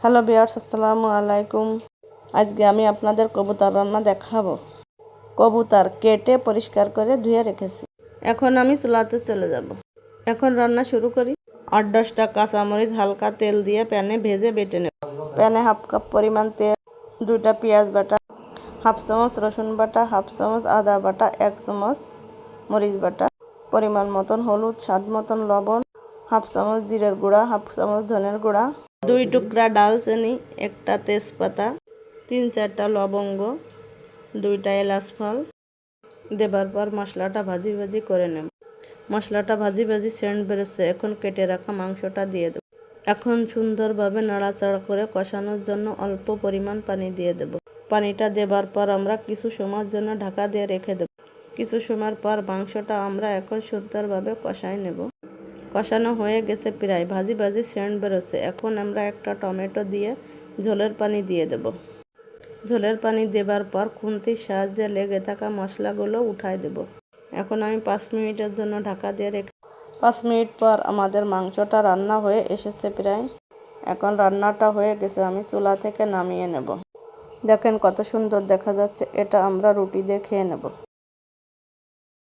Hello viewers, আসসালামু আলাইকুম। আজকে আমি আপনাদের কবুতর রান্না দেখাবো। কবুতর কেটে পরিষ্কার করে ধুয়ে রেখেছি। এখন আমি চুলাতে চলে যাব। এখন রান্না শুরু করি। 8-10টা কাঁচামরিচ হালকা তেল দিয়ে প্যানে ভেজে বেটে নেব। প্যানে হাফ কাপ পরিমাণ তেল, 2টা পেঁয়াজ বাটা, হাফ চামচ রসুন বাটা, হাফ চামচ আদা বাটা, 1 চামচ মরিচ বাটা, পরিমাণ মতন হলুদ, স্বাদ মতন লবণ, হাফ চামচ জিরের গুঁড়া, হাফ চামচ ধনের গুঁড়া, 2 টুকরা ডালচিনি, 1টা তেজপাতা, 3-4টা লবঙ্গ, 2টা এলাচ ফল দেবার পর মশলাটা ভাজি করে নেব। মশলাটা ভাজি সেন্ট বেরোচ্ছে। এখন কেটে রাখা মাংসটা দিয়ে দেব। এখন সুন্দরভাবে নাড়াচাড়া করে কষানোর জন্য অল্প পরিমাণ পানি দিয়ে দেব। পানিটা দেবার পর আমরা কিছু সময়ের জন্য ঢাকা দিয়ে রেখে দেব। কিছু সময়ের পর মাংসটা আমরা এখন সুন্দরভাবে কষায় নেব। কষানো হয়ে গেছে প্রায়, ভাজি সেন্ট বেরোচ্ছে। এখন আমরা একটা টমেটো দিয়ে ঝোলের পানি দিয়ে দেব। ঝোলের পানি দেবার পর খুন্তির সাহায্যে লেগে থাকা মশলাগুলো উঠায় দেব। এখন আমি 5 মিনিটের জন্য ঢাকা দিয়ে রেখে 5 মিনিট পর আমাদের মাংসটা রান্না হয়ে এসেছে প্রায়। এখন রান্নাটা হয়ে গেছে, আমি চুলা থেকে নামিয়ে নেব। দেখেন কত সুন্দর দেখা যাচ্ছে। এটা আমরা রুটি দিয়ে খেয়ে নেব।